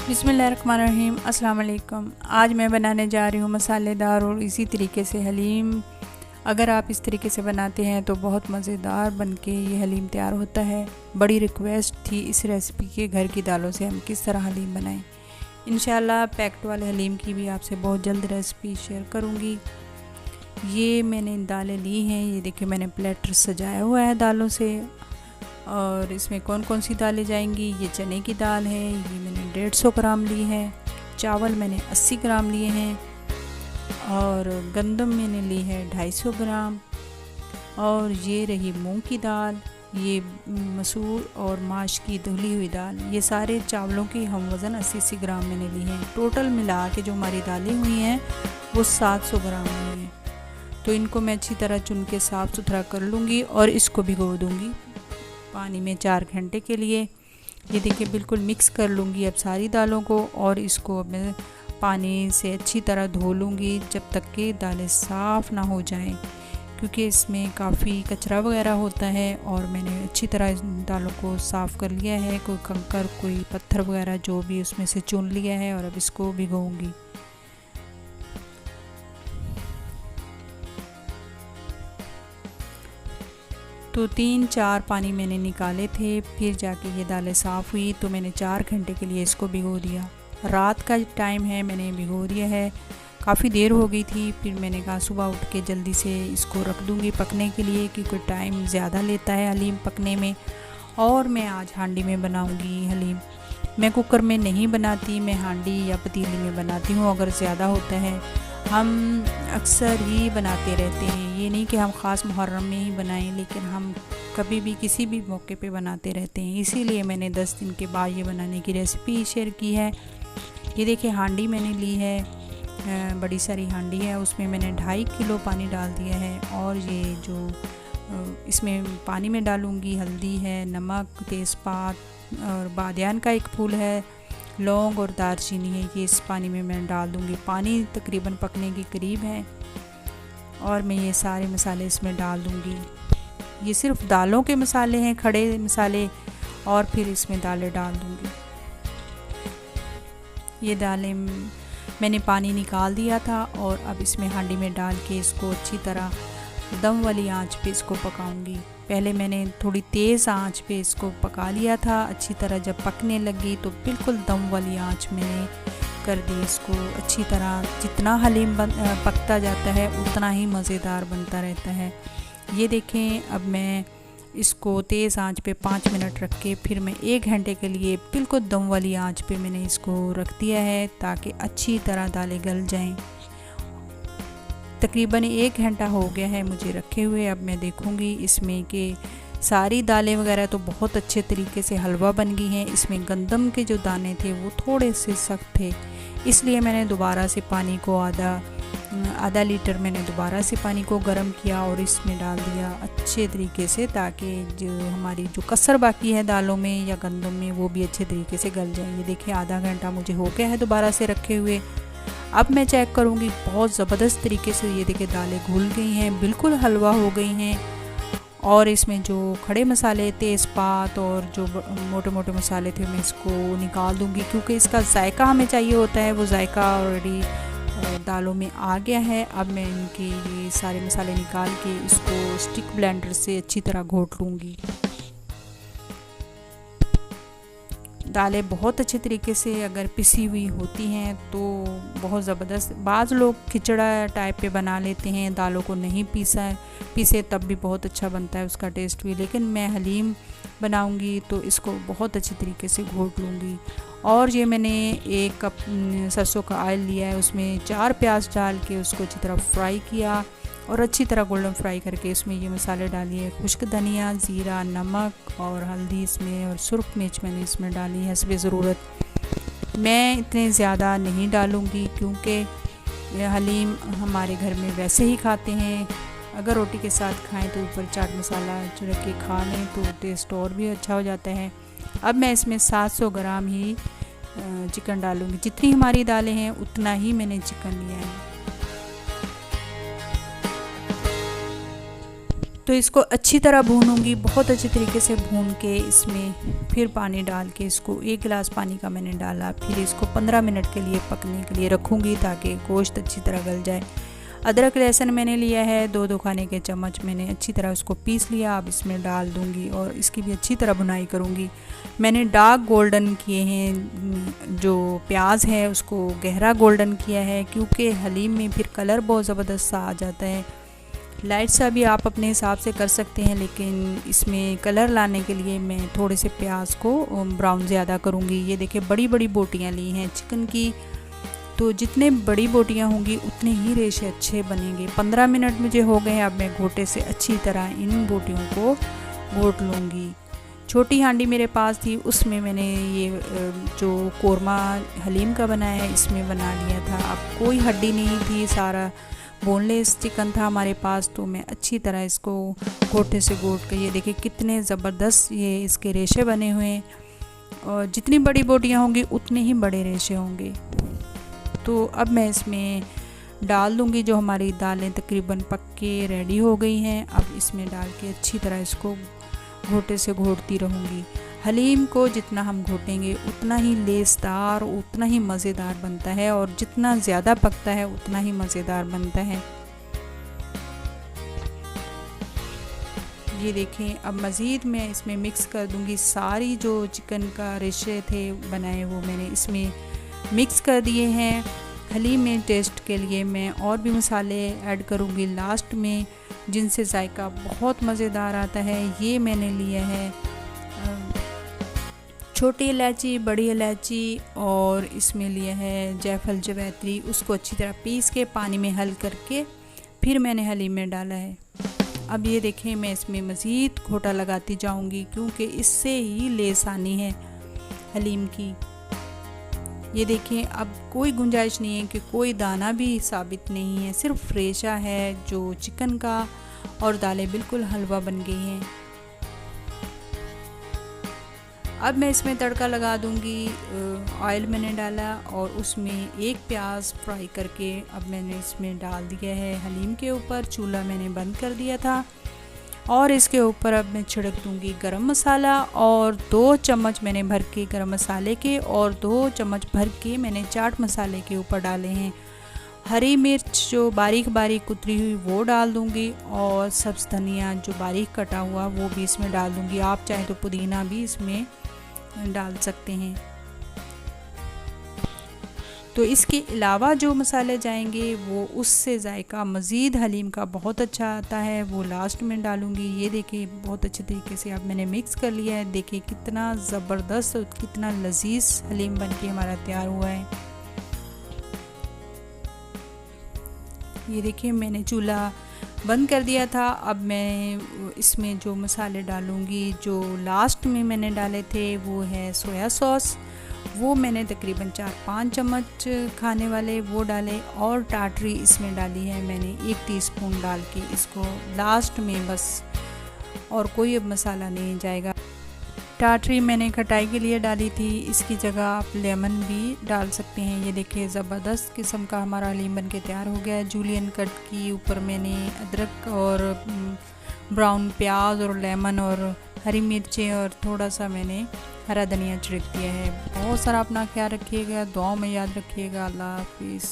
बिस्मिल्लाहिर्रहमानिर्रहीम। अस्सलाम वालेकुम। आज मैं बनाने जा रही हूँ मसालेदार और इसी तरीके से हलीम। अगर आप इस तरीके से बनाते हैं तो बहुत मज़ेदार बनके ये हलीम तैयार होता है। बड़ी रिक्वेस्ट थी इस रेसिपी के, घर की दालों से हम किस तरह हलीम बनाएं। इंशाल्लाह पैक्ट वाले हलीम की भी आपसे बहुत जल्द रेसिपी शेयर करूँगी। ये मैंने दालें ली हैं, ये देखिए मैंने प्लेटर सजाया हुआ है दालों से। और इसमें कौन कौन सी दालें जाएंगी, ये चने की दाल है, ये मैंने 150 ग्राम ली है। चावल मैंने 80 ग्राम लिए हैं। और गंदम मैंने ली है 250 ग्राम। और ये रही मूंग की दाल, ये मसूर और माश की धुली हुई दाल। ये सारे चावलों की हम वज़न 80 ग्राम मैंने ली है। टोटल मिला के जो हमारी दालें हुई हैं वो 700 ग्राम हुई हैं। तो इनको मैं अच्छी तरह चुन के साफ़ सुथरा कर लूँगी और इसको भिगो दूँगी पानी में 4 घंटे के लिए। ये देखिए बिल्कुल मिक्स कर लूँगी अब सारी दालों को, और इसको अब मैं पानी से अच्छी तरह धो लूँगी जब तक कि दालें साफ़ ना हो जाएं, क्योंकि इसमें काफ़ी कचरा वगैरह होता है। और मैंने अच्छी तरह इस दालों को साफ़ कर लिया है, कोई कंकर कोई पत्थर वगैरह जो भी उसमें से चुन लिया है। और अब इसको भिगोऊँगी। तो 3-4 पानी मैंने निकाले थे, फिर जाके ये दालें साफ़ हुई। तो मैंने 4 घंटे के लिए इसको भिगो दिया। रात का टाइम है, मैंने भिगो दिया है। काफ़ी देर हो गई थी, फिर मैंने कहा सुबह उठ के जल्दी से इसको रख दूँगी पकने के लिए, क्योंकि टाइम ज़्यादा लेता है हलीम पकने में। और मैं आज हांडी में बनाऊँगी हलीम। मैं कुकर में नहीं बनाती, मैं हांडी या पतीली में बनाती हूँ अगर ज़्यादा होता है। हम अक्सर ही बनाते रहते हैं, ये नहीं कि हम ख़ास मुहर्रम में ही बनाएं, लेकिन हम कभी भी किसी भी मौके पे बनाते रहते हैं। इसीलिए मैंने 10 दिन के बाद ये बनाने की रेसिपी शेयर की है। ये देखिए हांडी मैंने ली है, बड़ी सारी हांडी है, उसमें मैंने 2.5 किलो पानी डाल दिया है। और ये जो इसमें पानी में डालूँगी हल्दी है, नमक, तेज़पात और बादियान का एक फूल है, लौंग और दालचीनी है, ये इस पानी में मैं डाल दूँगी। पानी तकरीबन पकने के करीब है और मैं ये सारे मसाले इसमें डाल दूँगी। ये सिर्फ दालों के मसाले हैं, खड़े मसाले, और फिर इसमें दालें डाल दूँगी। ये दालें मैंने पानी निकाल दिया था और अब इसमें हांडी में डाल के इसको अच्छी तरह दम वाली आंच पे इसको पकाऊंगी। पहले मैंने थोड़ी तेज़ आंच पे इसको पका लिया था। अच्छी तरह जब पकने लगी तो बिल्कुल दम वाली आंच मैंने कर दी इसको अच्छी तरह। जितना हलीम पकता जाता है उतना ही मज़ेदार बनता रहता है। ये देखें अब मैं इसको तेज़ आंच पे 5 मिनट रख के फिर मैं 1 घंटे के लिए बिल्कुल दम वाली आंच पे मैंने इसको रख दिया है, ताकि अच्छी तरह दालें गल जाएं। तकरीबन 1 घंटा हो गया है मुझे रखे हुए। अब मैं देखूंगी इसमें कि सारी दालें वगैरह तो बहुत अच्छे तरीके से हलवा बन गई हैं। इसमें गंदम के जो दाने थे वो थोड़े से सख्त थे, इसलिए मैंने दोबारा से पानी को आधा लीटर मैंने दोबारा से पानी को गर्म किया और इसमें डाल दिया अच्छे तरीके से, ताकि जो हमारी जो कसर बाकी है दालों में या गंदम में वो भी अच्छे तरीके से गल जाए। ये देखिए आधा घंटा मुझे हो गया है दोबारा से रखे हुए। अब मैं चेक करूँगी, बहुत ज़बरदस्त तरीके से ये देखिए दालें घुल गई हैं, बिल्कुल हलवा हो गई हैं। और इसमें जो खड़े मसाले, तेज़पात और जो मोटे मोटे मसाले थे मैं इसको निकाल दूँगी, क्योंकि इसका जायका हमें चाहिए होता है, वो जायका ऑलरेडी दालों में आ गया है। अब मैं इनके ये सारे मसाले निकाल के इसको स्टिक ब्लेंडर से अच्छी तरह घोट लूँगी। दालें बहुत अच्छे तरीके से अगर पिसी हुई होती हैं तो बहुत ज़बरदस्त। बाज़ लोग खिचड़ा टाइप पे बना लेते हैं, दालों को नहीं पीसे तब भी बहुत अच्छा बनता है उसका टेस्ट भी। लेकिन मैं हलीम बनाऊंगी तो इसको बहुत अच्छे तरीके से घोट लूँगी। और ये मैंने 1 कप सरसों का ऑयल लिया है, उसमें 4 प्याज डाल के उसको अच्छी तरह फ्राई किया और अच्छी तरह गोल्डन फ्राई करके इसमें ये मसाले डालिए, खुश्क धनिया, ज़ीरा, नमक और हल्दी इसमें, और सुरख मिर्च मैंने इसमें डाली है हस्बे ज़रूरत। मैं इतने ज़्यादा नहीं डालूँगी क्योंकि हलीम हमारे घर में वैसे ही खाते हैं। अगर रोटी के साथ खाएं तो ऊपर चाट मसाला छिड़क के खा लें तो टेस्ट और भी अच्छा हो जाता है। अब मैं इसमें 700 ग्राम ही चिकन डालूँगी। जितनी हमारी दालें हैं उतना ही मैंने चिकन लिया है। तो इसको अच्छी तरह भूनूंगी, बहुत अच्छी तरीके से भून के इसमें फिर पानी डाल के इसको 1 गिलास पानी का मैंने डाला। फिर इसको 15 मिनट के लिए पकने के लिए रखूँगी ताकि गोश्त अच्छी तरह गल जाए। अदरक लहसुन मैंने लिया है 2 खाने के चम्मच, मैंने अच्छी तरह उसको पीस लिया। अब इसमें डाल दूँगी और इसकी भी अच्छी तरह भुनाई करूँगी। मैंने डार्क गोल्डन किए हैं, जो प्याज है उसको गहरा गोल्डन किया है, क्योंकि हलीम में फिर कलर बहुत ज़बरदस्त सा आ जाता है। लाइट सा भी आप अपने हिसाब से कर सकते हैं, लेकिन इसमें कलर लाने के लिए मैं थोड़े से प्याज को ब्राउन ज़्यादा करूँगी। ये देखिए बड़ी बड़ी बोटियाँ ली हैं चिकन की, तो जितने बड़ी बोटियाँ होंगी उतने ही रेशे अच्छे बनेंगे। 15 मिनट मुझे हो गए। अब मैं घोटे से अच्छी तरह इन बोटियों को घोट लूँगी। छोटी हांडी मेरे पास थी, उसमें मैंने ये जो कोरमा हलीम का बनाया है इसमें बना लिया था। अब कोई हड्डी नहीं थी, सारा बोनलेस चिकन था हमारे पास, तो मैं अच्छी तरह इसको घोटे से घोट के, ये देखिए कितने ज़बरदस्त ये इसके रेशे बने हुए हैं। और जितनी बड़ी बोटियाँ होंगी उतने ही बड़े रेशे होंगे। तो अब मैं इसमें डाल दूँगी। जो हमारी दालें तकरीबन पक के रेडी हो गई हैं, अब इसमें डाल के अच्छी तरह इसको घोटे से घोटती रहूँगी। हलीम को जितना हम घोटेंगे उतना ही लेसदार, उतना ही मज़ेदार बनता है, और जितना ज़्यादा पकता है उतना ही मज़ेदार बनता है। ये देखें, अब मज़ीद मैं इसमें मिक्स कर दूँगी। सारी जो चिकन का रेशे थे बनाए वो मैंने इसमें मिक्स कर दिए हैं। हलीम में टेस्ट के लिए मैं और भी मसाले ऐड करूँगी लास्ट में, जिनसे जायका बहुत मज़ेदार आता है। ये मैंने लिया है छोटी इलायची, बड़ी इलायची, और इसमें लिया है जायफल जवैत्री। उसको अच्छी तरह पीस के पानी में हल करके फिर मैंने हलीम में डाला है। अब ये देखें, मैं इसमें मज़ीद घोटा लगाती जाऊंगी, क्योंकि इससे ही लेस आनी है हलीम की। ये देखें, अब कोई गुंजाइश नहीं है कि कोई दाना भी साबित नहीं है, सिर्फ रेशा है जो चिकन का, और दालें बिल्कुल हलवा बन गई हैं। अब मैं इसमें तड़का लगा दूंगी। ऑयल मैंने डाला और उसमें 1 प्याज फ्राई करके अब मैंने इसमें डाल दिया है हलीम के ऊपर। चूल्हा मैंने बंद कर दिया था, और इसके ऊपर अब मैं छिड़क दूंगी गरम मसाला, और 2 चम्मच मैंने भर के गरम मसाले के, और 2 चम्मच भर के मैंने चाट मसाले के ऊपर डाले हैं। हरी मिर्च जो बारीक बारीक कुतरी हुई वो डाल दूंगी, और सब्ज़ धनिया जो बारीक कटा हुआ वो भी इसमें डाल दूंगी। आप चाहें तो पुदीना भी इसमें डाल सकते हैं। तो इसके अलावा जो मसाले जाएंगे वो उससे जायका मज़ीद हलीम का बहुत अच्छा आता है, वो लास्ट में डालूंगी। ये देखिए, बहुत अच्छे तरीके से अब मैंने मिक्स कर लिया है। देखिए कितना ज़बरदस्त और कितना लजीज हलीम बनके हमारा तैयार हुआ है। ये देखिए, मैंने चूल्हा बंद कर दिया था। अब मैं इसमें जो मसाले डालूंगी, जो लास्ट में मैंने डाले थे वो है सोया सॉस। वो मैंने तकरीबन 4-5 चम्मच खाने वाले वो डाले, और टाटरी इसमें डाली है मैंने 1 टीस्पून डाल के इसको लास्ट में बस, और कोई अब मसाला नहीं जाएगा। टाटरी मैंने खटाई के लिए डाली थी, इसकी जगह आप लेमन भी डाल सकते हैं। ये देखिए, ज़बरदस्त किस्म का हमारा हलीम बन के तैयार हो गया है। जूलियन कट की ऊपर मैंने अदरक और ब्राउन प्याज और लेमन और हरी मिर्चें और थोड़ा सा मैंने हरा धनिया छिड़क दिया है। बहुत सारा अपना ख्याल रखिएगा, दुआओं में याद रखिएगा। अल्लाह हाफिज़।